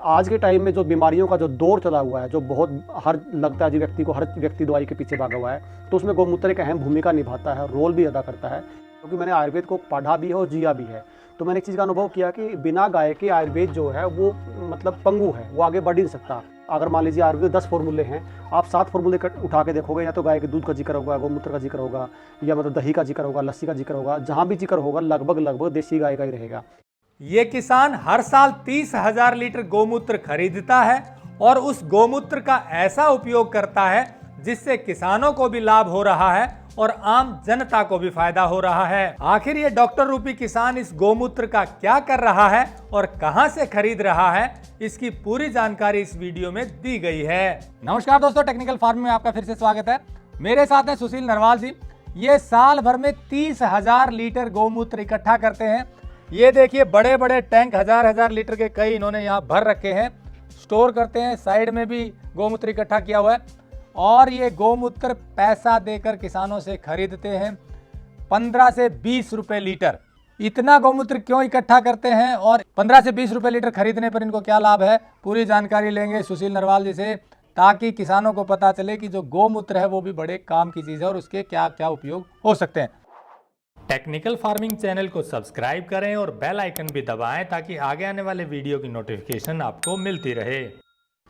आज के टाइम में जो बीमारियों का जो दौर चला हुआ है, जो बहुत हर लगता है जी व्यक्ति को, हर व्यक्ति दवाई के पीछे भागा हुआ है, तो उसमें गौमूत्र एक अहम भूमिका निभाता है, रोल भी अदा करता है। क्योंकि मैंने आयुर्वेद को पढ़ा भी है और जिया भी है, तो मैंने एक चीज़ का अनुभव किया कि बिना गाय के आयुर्वेद जो है वो मतलब पंगु है, वो आगे बढ़ ही नहीं सकता। अगर मान लीजिए आयुर्वेद 10 फॉर्मूले हैं, आप 7 फॉर्मूले उठा के देखोगे, या तो गाय के दूध का जिक्र होगा, गौमूत्र का जिक्र होगा, या मतलब दही का जिक्र होगा, लस्सी का जिक्र होगा, जहाँ भी जिक्र होगा लगभग देसी गाय का ही रहेगा। ये किसान हर साल 30,000 लीटर गोमूत्र खरीदता है और उस गोमूत्र का ऐसा उपयोग करता है जिससे किसानों को भी लाभ हो रहा है और आम जनता को भी फायदा हो रहा है। आखिर ये डॉक्टर रूपी किसान इस गोमूत्र का क्या कर रहा है और कहां से खरीद रहा है, इसकी पूरी जानकारी इस वीडियो में दी गई है। नमस्कार दोस्तों, टेक्निकल फार्म में आपका फिर से स्वागत है। मेरे साथ हैं सुशील नरवाल जी। ये साल भर में 30,000 लीटर गोमूत्र इकट्ठा करते हैं। ये देखिए बड़े बड़े टैंक हजार लीटर के कई इन्होंने यहाँ भर रखे हैं, स्टोर करते हैं। साइड में भी गोमूत्र इकट्ठा किया हुआ है और ये गोमूत्र पैसा देकर किसानों से खरीदते हैं 15 से 20 रुपए लीटर। इतना गोमूत्र क्यों इकट्ठा करते हैं और 15 से 20 रुपए लीटर खरीदने पर इनको क्या लाभ है, पूरी जानकारी लेंगे सुशील नरवाल जी से, ताकि किसानों को पता चले कि जो गोमूत्र है वो भी बड़े काम की चीज़ है और उसके क्या क्या उपयोग हो सकते हैं। टेक्निकल फार्मिंग चैनल को सब्सक्राइब करें और बेल आइकन भी दबाएं ताकि आगे आने वाले वीडियो की नोटिफिकेशन आपको मिलती रहे।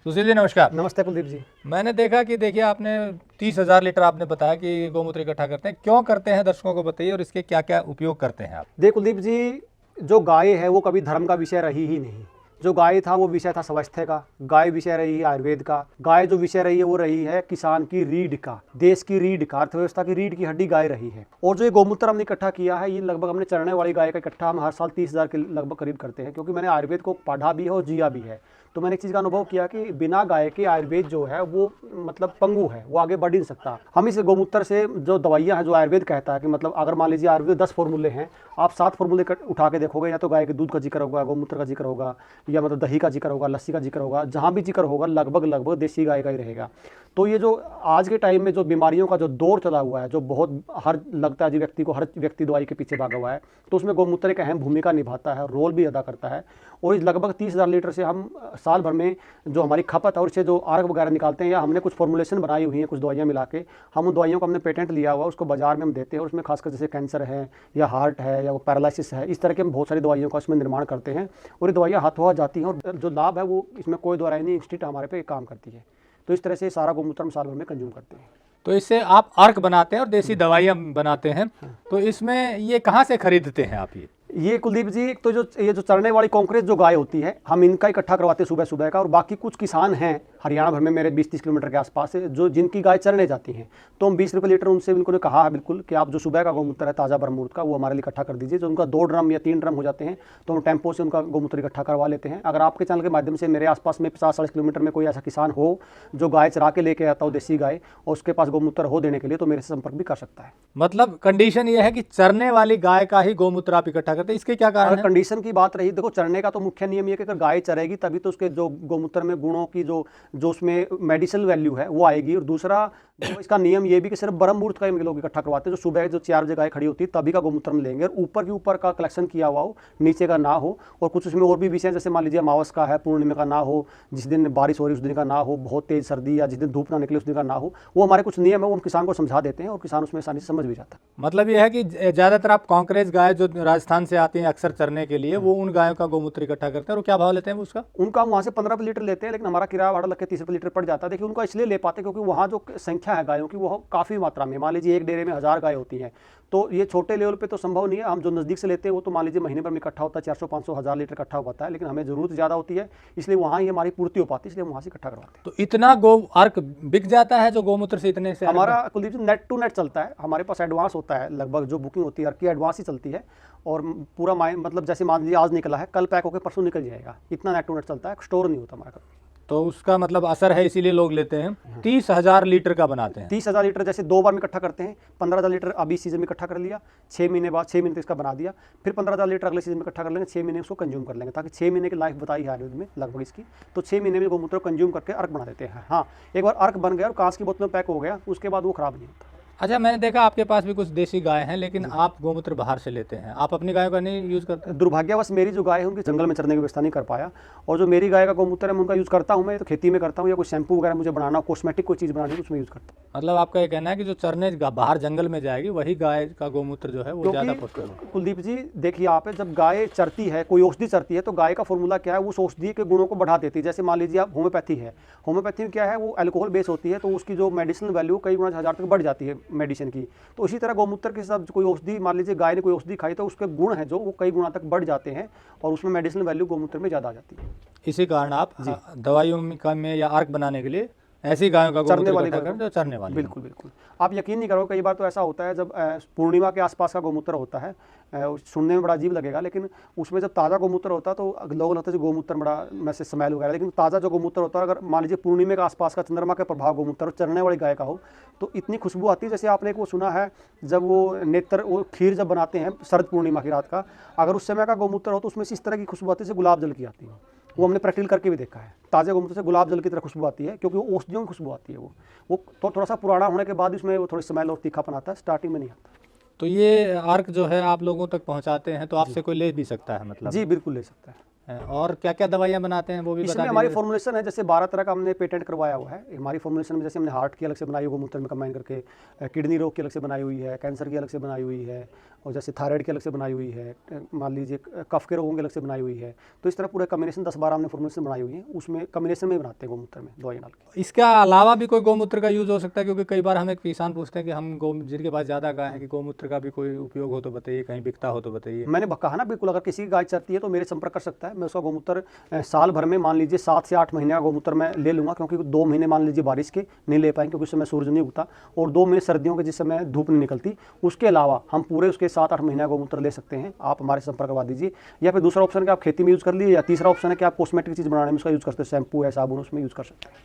सुशील जी नमस्कार। नमस्ते कुलदीप जी। मैंने देखा कि देखिए आपने 30,000 लीटर आपने बताया कि गोमूत्र इकट्ठा करते हैं, क्यों करते हैं दर्शकों को बताइए और इसके क्या क्या उपयोग करते हैं आप। देख कुलदीप जी, जो गाय है वो कभी धर्म का विषय रही ही नहीं। जो गाय था वो विषय था स्वास्थ्य का, गाय विषय रही है आयुर्वेद का, गाय जो विषय रही है वो रही है किसान की रीढ़ का, देश की रीढ़ का, अर्थव्यवस्था की रीढ़ की हड्डी गाय रही है। और जो ये गोमूत्र हमने इकट्ठा किया है, ये लगभग हमने चरने वाली गाय का इकट्ठा हम हर साल 30,000 के लगभग करीब करते हैं। क्योंकि मैंने आयुर्वेद को पढ़ा भी है और जिया भी है, तो मैंने एक चीज़ का अनुभव किया कि बिना गाय के आयुर्वेद जो है वो मतलब पंगु है, वो आगे बढ़ ही नहीं सकता। हम इस गोमूत्र से जो दवाइयाँ हैं, जो आयुर्वेद कहता है कि मतलब अगर मान लीजिए आयुर्वेद 10 फॉर्मूले हैं, आप 7 फॉर्मूले उठा के देखोगे, या तो गाय के दूध का जिक्र होगा, गौमूत्र का जिक्र होगा, या मतलब दही का जिक्र होगा, लस्सी का जिक्र होगा, जहाँ भी जिक्र होगा लगभग देसी गाय का ही रहेगा। तो ये जो आज के टाइम में जो बीमारियों का जो दौर चला हुआ है, जो बहुत हर लगता है जी व्यक्ति को, हर व्यक्ति दवाई के पीछे भागा हुआ है, तो उसमें गौमूत्र एक अहम भूमिका निभाता है, रोल भी अदा करता है। और इस लगभग 30,000 लीटर से हम साल भर में जो हमारी खपत है और इससे जो आर्क वगैरह निकालते हैं, या हमने कुछ फॉर्मुलेशन बनाई हुई है, कुछ दवाइयाँ मिला के, हम उन दवाइयों को हमने पेटेंट लिया हुआ, उसको बाजार में हम देते हैं। और उसमें खासकर जैसे कैंसर है या हार्ट है या वो पैरालिसिस है, इस तरह के हम बहुत सारी दवाइयों का उसमें निर्माण करते हैं और ये दवाइयाँ हाथों हाथ जाती हैं और जो लाभ है वो इसमें कोई दवाई नहीं, इंस्टीट्यूट हमारे पे काम करती है। तो इस तरह से सारा गोमूत्र हम साल भर में कंज्यूम करते हैं। तो इससे आप अर्क बनाते हैं और देसी दवाइयाँ बनाते हैं, तो इसमें ये कहाँ से खरीदते हैं आप? ये कुलदीप जी, एक तो ये जो चरने वाली कॉन्क्रेट जो गाय होती है, हम इनका इकट्ठा करवाते हैं सुबह सुबह का। और बाकी कुछ किसान हैं हरियाणा भर में मेरे 20-30 किलोमीटर के आसपास है, जो जिनकी गाय चरने जाती हैं, तो हम 20 रुपये लीटर उनसे बिल्कुल कहा है बिल्कुल कि आप जो सुबह का गोमूत्र है ताज़ा बरमूर्त का, वो हमारे लिए इकट्ठा कर दीजिए। जो उनका 2 ड्रम या 3 ड्रम हो जाते हैं तो हम टेम्पो से उनका गोमूत्र इकट्ठा करवा लेते हैं। अगर आपके चैनल के माध्यम से मेरे आसपास में 50-60 किलोमीटर में कोई ऐसा किसान हो जो गाय चरा के लेके आता हो, देसी गाय, और उसके पास गोमूत्र हो देने के लिए, तो मेरे से संपर्क भी कर सकता है। मतलब कंडीशन ये है कि चरने वाली गाय का ही गोमूत्र आप इकट्ठा करते हैं, इसके क्या कारण है? कंडीशन की बात रही, देखो चरने का तो मुख्य नियम ये कि अगर गाय चरेगी तभी तो उसके जो गोमूत्र में गुणों की जो उसमें मेडिसिनल वैल्यू है वो आएगी। और दूसरा जो इसका नियम ये भी कि सिर्फ ब्रह्ममुहूर्त का ही लोग इकट्ठा करवाते हैं, जो सुबह जो 4 बजे गाय खड़ी होती है तभी का गोमूत्र हम लेंगे, और ऊपर का कलेक्शन किया हुआ हो, नीचे का ना हो। और कुछ उसमें और भी विषय, जैसे मान लीजिए अमावस का है, पूर्णिमा का ना हो, जिस दिन बारिश हो रही उस दिन का ना हो, बहुत तेज सर्दी या जिस दिन धूप ना निकले उस दिन का ना हो। वो हमारे कुछ नियम है, वो हम किसान को समझा देते हैं और किसान उसमें आसानी से समझ भी जाता है। मतलब ये है कि ज़्यादातर आप कांकरेज गाय जो राजस्थान से आती हैं अक्सर चरने के लिए, वो उन गायों का गोमूत्र इकट्ठा करते हैं। और क्या भाव लेते हैं उसका? उनका वहाँ से 15 रुपये लीटर लेते हैं, लेकिन हमारा किराया भाड़ा लग के 30 रुपये लीटर पड़ जाता है। देखिए उनका इसलिए ले पाते हैं क्योंकि वहाँ जो संख्या है गायों की वो काफ़ी मात्रा में, मान लीजिए एक डेरे में 1000 गाय होती हैं, तो ये छोटे लेवल पे तो संभव नहीं है। हम जो नज़दीक से लेते हैं वो तो मान लीजिए महीने भर में इकट्ठा होता है, 400-500 1000 लीटर इकट्ठा होता है, लेकिन हमें ज़रूरत ज़्यादा होती है, इसलिए वहाँ ही हमारी पूर्ति हो पाती है, इसलिए हम वहाँ से इकट्ठा करवाते हैं। तो इतना गो अर्क बिक जाता है जो गोमूत्र से इतने से? हमारा कुलदीप जी नेट टू नेट चलता है, हमारे पास एडवांस होता है, लगभग जो बुकिंग होती है अर्क की एडवांस ही चलती है। और पूरा मतलब जैसे मान लीजिए आज निकला है, कल पैक होकर परसों निकल जाएगा, इतना नेट टू नेट चलता है, स्टोर नहीं होता हमारा। तो उसका मतलब असर है, इसीलिए लोग लेते हैं। 30,000 लीटर का बनाते हैं। 30,000 लीटर जैसे 2 बार में इकट्ठा करते हैं। 15,000 लीटर अभी सीजन में इकट्ठा कर लिया, 6 महीने बाद 6 महीने तक इसका बना दिया, फिर 15,000 लीटर अगले सीजन में इकट्ठा कर लेंगे, 6 महीने उसको कंज्यूम कर लेंगे, ताकि 6 महीने की लाइफ बताई है आयुर्वेद में लगभग इसकी, तो 6 महीने में गोमूत्र कंज्यूम करके अर्क बना देते हैं। हाँ, एक बार अर्क बन गया और कांच की बोतल में पैक हो गया, उसके बाद वो खराब नहीं होता। अच्छा, मैंने देखा आपके पास भी कुछ देसी गाय हैं, लेकिन आप गोमूत्र बाहर से लेते हैं, आप अपनी गायों का नहीं यूज़ करते? दुर्भाग्यवश मेरी जो गाय है उनकी जंगल में चरने की व्यवस्था नहीं कर पाया, और जो मेरी गाय का गोमूत्र है मैं उनका यूज़ करता हूँ। मैं तो खेती में करता हूँ, या कोई शैम्पू वगैरह मुझे बनाना, कॉस्मेटिक कोई चीज़ बनानी है उसमें यूज़ करता हूँ। मतलब आपका ये कहना है कि जो चरने बाहर जंगल में जाएगी वही गाय का गोमूत्र जो है वो ज़्यादा क्योंकि पौष्टिक होगा। कुलदीप जी देखिए, आप जब गाय चरती है, कोई औषधि चरती है, तो गाय का फॉर्मूला क्या है, वो उस औषधि के गुणों को बढ़ा देती है। जैसे मान लीजिए आप होम्योपैथी है, होम्योपैथी में क्या है, वो अल्कोहल बेस होती है, तो उसकी जो मेडिसिनल वैल्यू कई गुना 1000 तक बढ़ जाती है मेडिसिन की। तो इसी तरह गोमूत्र के साथ कोई औषधि, मान लीजिए गाय ने कोई औषधि खाई, तो उसके गुण हैं जो वो कई गुना तक बढ़ जाते हैं, और उसमें मेडिसिनल वैल्यू गोमूत्र में ज़्यादा आ जाती है। इसी कारण आप दवाइयों में या अर्क बनाने के लिए ऐसी गायों का चरने गोमूत्र वाली इकट्ठा गाय करते हो, चरने वाली। बिल्कुल बिल्कुल। आप यकीन नहीं करोगे, कई बार तो ऐसा होता है जब पूर्णिमा के आसपास का गोमूत्र होता है, सुनने में बड़ा अजीब लगेगा, लेकिन उसमें जब ताज़ा गोमूत्र होता है तो लोग लगता है गोमूत्र बड़ा में से स्मेल वगैरह, लेकिन ताज़ा जो गोमूत्र होता है, अगर मान लीजिए पूर्णिमा के आसपास का चंद्रमा के प्रभाव गोमूत्र चरने वाली गाय का हो, तो इतनी खुशबू आती है। जैसे आपने एक वो सुना है, जब वो खीर जब बनाते हैं शरद पूर्णिमा की रात का, अगर उस समय का गोमूत्र हो तो उसमें से इस तरह की खुशबू आती है जैसे गुलाब जल की आती है। वो हमने प्रैक्टिकल करके भी देखा है, ताज़े गोमूत्र से गुलाब जल की तरह खुशबू आती है, क्योंकि वो औषधियों की खुशबू आती है। वो तो थोड़ा सा पुराना होने के बाद उसमें वो थोड़ी स्मेल और तीखापन आता है, स्टार्टिंग में नहीं आता। तो ये अर्क जो है आप लोगों तक पहुंचाते हैं, तो आपसे कोई ले भी सकता है मतलब? जी बिल्कुल ले सकता है। और क्या क्या दवाइयाँ बनाते हैं वो भी इसमें बता हमारी दीजिए। फॉर्मुलेशन है, जैसे 12 तरह का हमने पेटेंट करवाया हुआ है। हमारी फॉर्मुलेशन में जैसे हमने हार्ट की अलग से बनाई हुई गोमूत्र में कंबाइन करके, किडनी रोग की अलग से बनाई हुई है, कैंसर की अलग से बनाई हुई है, और जैसे थायराइड की अलग से बनाई हुई है, मान लीजिए कफ के रोगों की अलग से बनाई हुई है। तो इस तरह पूरे कम्बिनेशन 10-12 हमने फॉर्मुलेशन बनाई हुई है, उसमें कम्बिनेशन में बनाते हैं गोमूत्र में दवाई डाल के। इसका अलावा भी कोई गोमूत्र का यूज़ हो सकता है? क्योंकि कई बार हमें किसान पूछते हैं कि हम जिनके पास ज़्यादा गाय है कि गोमूत्र का भी कोई उपयोग हो तो बताइए, कहीं बिकता हो तो बताइए। मैंने कहा ना, बिल्कुल, अगर किसी की गाय चरती है तो मेरे संपर्क कर सकता है। मैं उसका गोमूत्र साल भर में मान लीजिए 7 से 8 महीने का गोमूत्र मैं ले लूँगा, क्योंकि 2 महीने मान लीजिए बारिश के नहीं ले पाएंगे क्योंकि उस समय सूरज नहीं उगता, और 2 महीने सर्दियों के जिस समय धूप नहीं निकलती। उसके अलावा हम पूरे उसके 7-8 महीने का गोमूत्र ले सकते हैं। आप हमारे संपर्क करवा दीजिए, या फिर दूसरा ऑप्शन है कि आप खेती में यूज़ कर लीजिए, या तीसरा ऑप्शन है कि आप कॉस्मेटिक चीज़ बनाने में उसका यूज़ करते हैं, शैम्पू है, साबुन, उसमें यूज़ कर सकते हैं।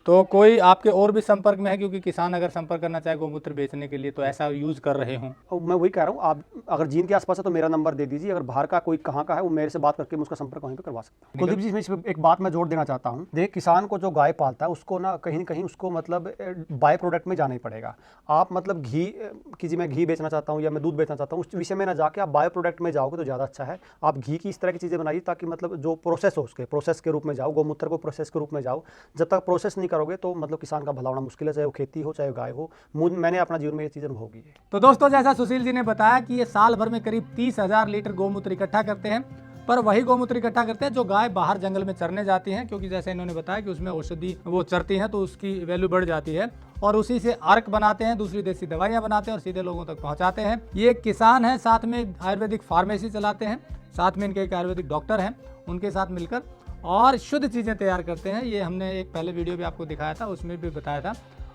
तो कोई आपके और भी संपर्क में है? क्योंकि किसान अगर संपर्क करना चाहे गोमूत्र बेचने के लिए तो ऐसा यूज़ कर रहे हों। और मैं वही कह रहा हूँ, आप अगर जींद के आसपास है तो मेरा नंबर दे दीजिए, अगर बाहर का कोई कहाँ का है वो मेरे से बात करके मैं उसका संपर्क वहीं पे करवा सकता हूँ। कुलदीप जी, इसमें एक बात मैं जोड़ देना चाहता हूँ। देखिए, किसान को जो गाय पालता है उसको ना कहीं उसको मतलब बाय प्रोडक्ट में जाना ही पड़ेगा। आप मतलब घी कि मैं घी बेचना चाहता हूँ या मैं दूध बेचना चाहता हूँ, उस विषय में ना जाके आप बायो प्रोडक्ट में जाओगे तो ज़्यादा अच्छा है। आप घी की इस तरह की चीज़ें बनाइए ताकि मतलब जो प्रोसेस हो उसके प्रोसेस के रूप में जाओ, गोमूत्र को प्रोसेस के रूप में जाओ। जब तक प्रोसेस नहीं करोगे तो मतलब किसान का भला होना मुश्किल है, चाहे वो खेती हो चाहे गाय हो। मैंने अपना जीवन में ये चीज़ अनुभव की है। तो दोस्तों, जैसा सुशील जी ने बताया कि ये साल भर में करीब 30,000 लीटर गोमूत्र इकट्ठा करते हैं, पर वही गोमूत्र इकट्ठा करते हैं जो गाय बाहर जंगल में चरने जाती हैं, क्योंकि जैसे इन्होंने बताया कि उसमें औषधि वो चरती हैं तो उसकी वैल्यू बढ़ जाती है, और उसी से अर्क बनाते हैं, दूसरी देसी दवाइयाँ बनाते हैं और सीधे लोगों तक पहुँचाते हैं। ये किसान हैं, साथ में आयुर्वेदिक फार्मेसी चलाते हैं, साथ में इनके एक आयुर्वेदिक डॉक्टर हैं, उनके साथ मिलकर और शुद्ध चीज़ें तैयार करते हैं। ये हमने एक पहले वीडियो भी आपको दिखाया था, उसमें भी बताया था।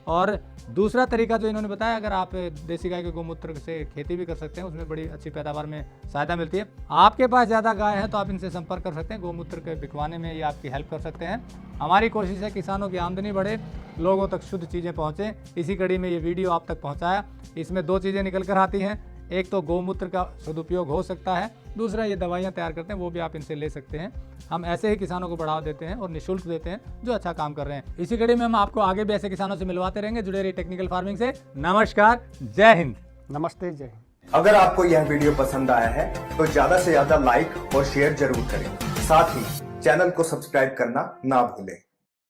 और दूसरा तरीका जो इन्होंने बताया, अगर आप देसी गाय के गोमूत्र से खेती भी कर सकते हैं, उसमें बड़ी अच्छी पैदावार में सहायता मिलती है। आपके पास ज़्यादा गाय है तो आप इनसे संपर्क कर सकते हैं, गोमूत्र के बिकवाने में ये आपकी हेल्प कर सकते हैं। हमारी कोशिश है किसानों की आमदनी बढ़े, लोगों तक शुद्ध चीज़ें पहुँचें। इसी कड़ी में ये वीडियो आप तक पहुँचाया। इसमें 2 चीज़ें निकल कर आती हैं, एक तो गोमूत्र का सदुपयोग हो सकता है, दूसरा ये दवाइयाँ तैयार करते हैं वो भी आप इनसे ले सकते हैं। हम ऐसे ही किसानों को बढ़ावा देते हैं और निःशुल्क देते हैं जो अच्छा काम कर रहे हैं। इसी कड़ी में हम आपको आगे भी ऐसे किसानों से मिलवाते रहेंगे। जुड़े रहिए टेक्निकल फार्मिंग से। नमस्कार, जय हिंद। नमस्ते, जय हिंद। अगर आपको यह वीडियो पसंद आया है तो ज्यादा से ज्यादा लाइक और शेयर जरूर करें। साथ ही चैनल को सब्सक्राइब करना ना भूलें।